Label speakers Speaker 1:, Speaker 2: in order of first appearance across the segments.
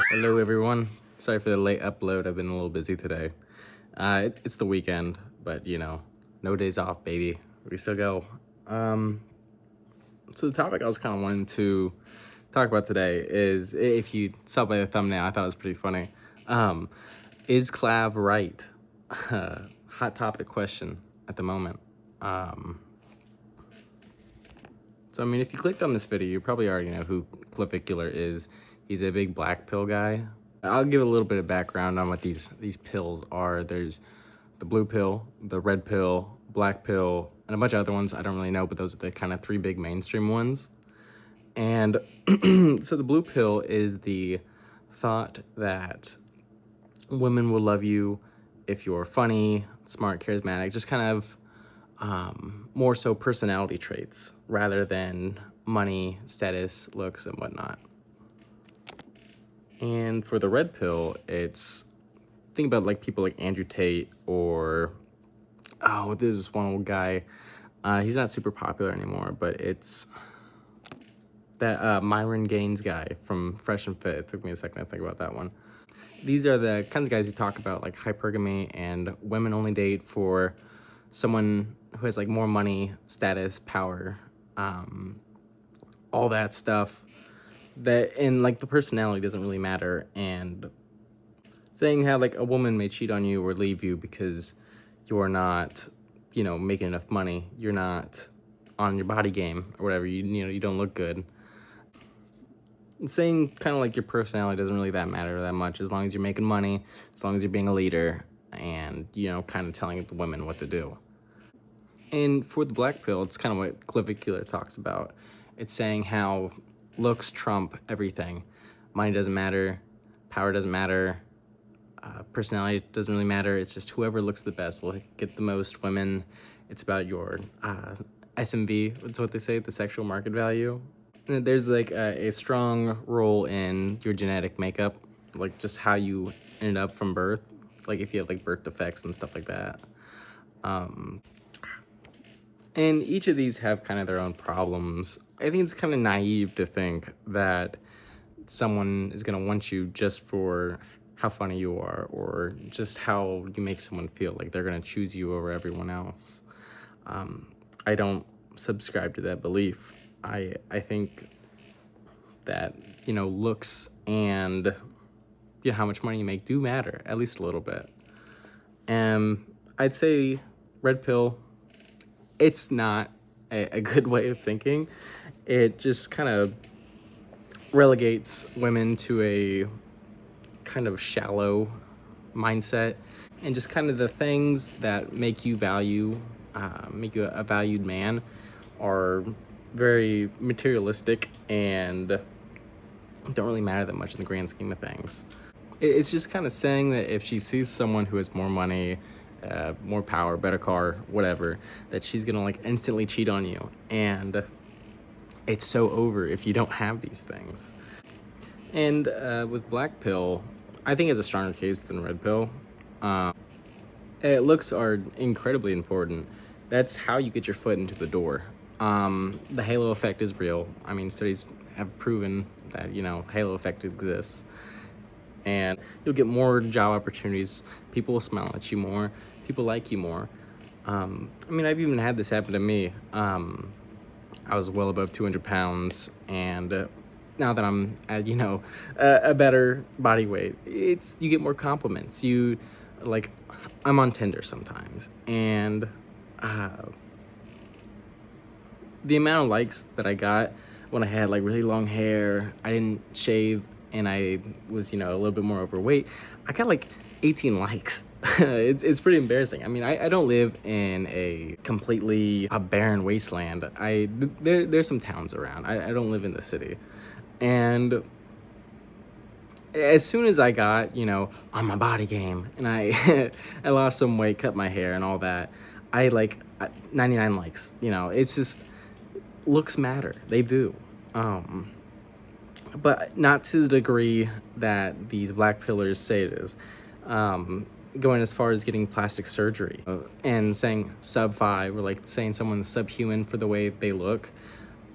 Speaker 1: Hello everyone. Sorry for the late upload. I've been a little busy today. It's the weekend, but no days off, baby. We still go. Um, so the topic I was kind of wanting to talk about today is, if you saw by the thumbnail, I thought it was pretty funny. Um, is Clav right? Hot topic question at the moment. So I mean, if you clicked on this video, you probably already know who Clavicular is. He's a big black pill guy. I'll give a little bit of background on what these pills are. There's the blue pill, the red pill, black pill, and a bunch of other ones I don't really know, but those are the kind of three big mainstream ones. And so the blue pill is the thought that women will love you if you're funny, smart, charismatic, just kind of more so personality traits rather than money, status, looks, and whatnot. And for the red pill, it's, think about like people like Andrew Tate or, there's this one old guy. He's not super popular anymore, but it's that Myron Gaines guy from Fresh and Fit. It took me a second to think about that one. These are the kinds of guys who talk about like hypergamy and women only date for someone who has like more money, status, power, all that stuff. That, and like the personality doesn't really matter. And saying how like a woman may cheat on you or leave you because you're not, making enough money, you're not on your body game or whatever, you don't look good. Saying kind of like your personality doesn't really that matter that much, as long as you're making money, as long as you're being a leader, and kind of telling the women what to do. And for the black pill, it's kind of what Clavicular talks about. It's saying how looks trump everything. Money doesn't matter, power doesn't matter, personality doesn't really matter. It's just whoever looks the best will get the most women. It's about your SMV, that's what they say, the sexual market value. And there's like a strong role in your genetic makeup, like just how you ended up from birth, like if you have like birth defects and stuff like that. And each of these have kind of their own problems. I think it's kind of naive to think that someone is going to want you just for how funny you are or just how you make someone feel, like they're going to choose you over everyone else. I don't subscribe to that belief. I think that, looks and how much money you make do matter, at least a little bit. And I'd say red pill, it's not a good way of thinking. It just kind of relegates women to a kind of shallow mindset, and just kind of the things that make you make you a valued man are very materialistic and don't really matter that much in the grand scheme of things. It's just kind of saying that if she sees someone who has more money, more power, better car, whatever, that she's gonna like instantly cheat on you. And it's so over if you don't have these things. And with black pill, I think it's a stronger case than red pill. Looks are incredibly important. That's how you get your foot into the door. The halo effect is real. I mean, studies have proven that, halo effect exists. And you'll get more job opportunities. People will smile at you more. People like you more. I mean, I've even had this happen to me. I was well above 200 pounds, and now that I'm at, a better body weight, you get more compliments. I'm on Tinder sometimes, and the amount of likes that I got when I had like really long hair, I didn't shave, and I was, a little bit more overweight, I got like 18 likes. It's pretty embarrassing. I mean, I don't live in a completely barren wasteland. There's some towns around. I don't live in the city. And as soon as I got, on my body game, and I I lost some weight, cut my hair and all that, I like 99 likes. It's just, looks matter. They do. But not to the degree that these black pillars say it is. Going as far as getting plastic surgery and saying sub 5, or like saying someone's subhuman for the way they look.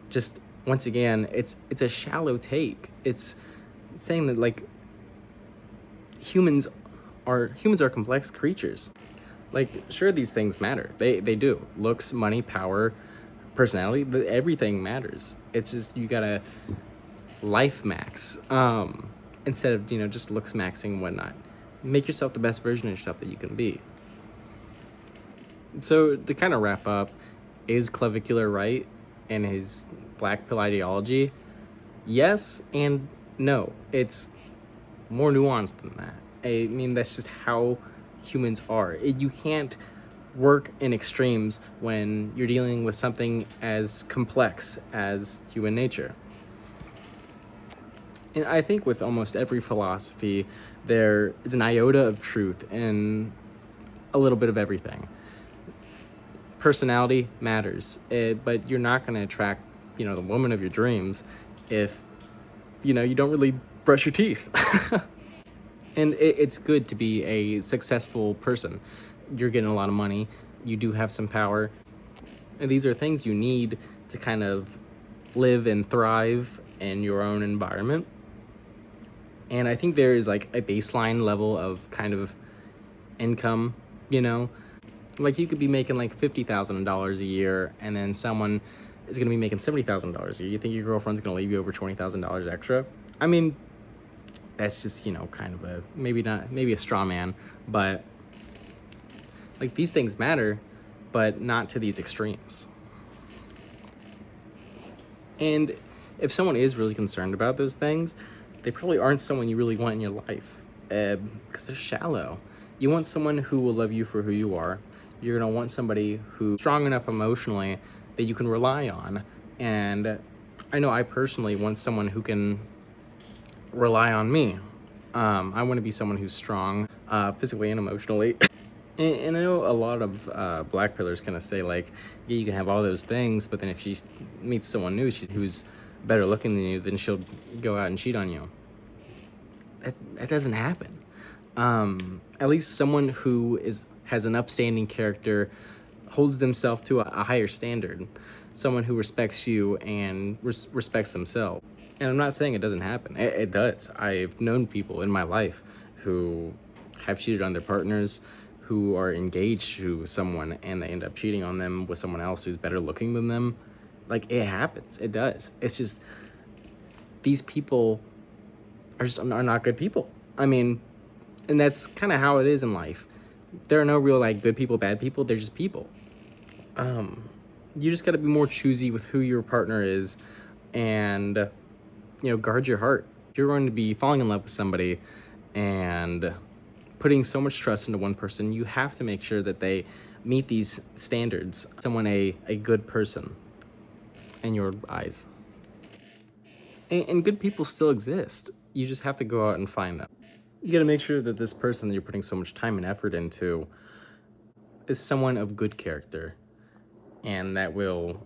Speaker 1: Just, once again, it's a shallow take. It's saying that like humans are complex creatures. Like, sure, these things matter. They do. Looks, money, power, personality, everything matters. It's just you gotta life max, instead of just looks maxing and whatnot. Make yourself the best version of yourself that you can be. So to kind of wrap up, is Clavicular right and his black pill ideology? Yes and no. It's more nuanced than that. I mean, that's just how humans are. You can't work in extremes when you're dealing with something as complex as human nature. And I think with almost every philosophy, there is an iota of truth in a little bit of everything. Personality matters, but you're not going to attract, the woman of your dreams if, you don't really brush your teeth. And it's good to be a successful person. You're getting a lot of money. You do have some power. And these are things you need to kind of live and thrive in your own environment. And I think there is like a baseline level of kind of income, like you could be making like $50,000 a year, and then someone is going to be making $70,000 a year. You think your girlfriend's going to leave you over $20,000 extra? I mean, that's just, kind of maybe a straw man, but like these things matter, but not to these extremes. And if someone is really concerned about those things, they probably aren't someone you really want in your life, because they're shallow. You want someone who will love you for who you are. You're going to want somebody who's strong enough emotionally that you can rely on. And I know I personally want someone who can rely on me. I want to be someone who's strong, physically and emotionally. And I know a lot of black pillars kind of say, like, yeah, you can have all those things, but then if she meets someone new who's better looking than you, then she'll go out and cheat on you. That doesn't happen. At least someone who has an upstanding character, holds themselves to a higher standard. Someone who respects you and respects themselves. And I'm not saying it doesn't happen. It does. I've known people in my life who have cheated on their partners, who are engaged to someone, and they end up cheating on them with someone else who's better looking than them. Like, it happens. It does. It's just these people are not good people. I mean, and that's kind of how it is in life. There are no real like good people, bad people. They're just people. You just got to be more choosy with who your partner is, and guard your heart. You're going to be falling in love with somebody and putting so much trust into one person. You have to make sure that they meet these standards. Someone a good person in your eyes. And good people still exist. You just have to go out and find them. You got to make sure that this person that you're putting so much time and effort into is someone of good character, and that will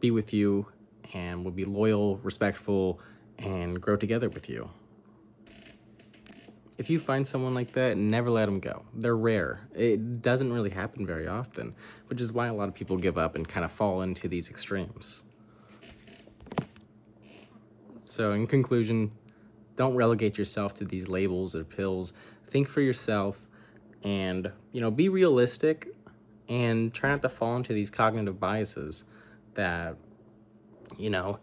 Speaker 1: be with you and will be loyal, respectful, and grow together with you. If you find someone like that, never let them go. They're rare. It doesn't really happen very often, which is why a lot of people give up and kind of fall into these extremes. So in conclusion, don't relegate yourself to these labels or pills. Think for yourself, and be realistic, and try not to fall into these cognitive biases that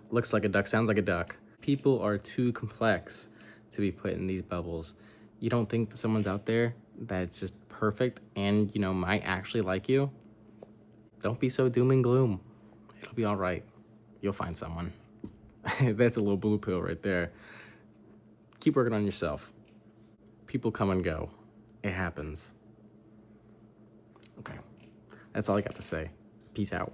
Speaker 1: looks like a duck, sounds like a duck. People are too complex to be put in these bubbles. You don't think that someone's out there that's just perfect and might actually like you? Don't be so doom and gloom. It'll be all right. You'll find someone. That's a little blue pill right there. Keep working on yourself. People come and go. It happens. Okay. That's all I got to say. Peace out.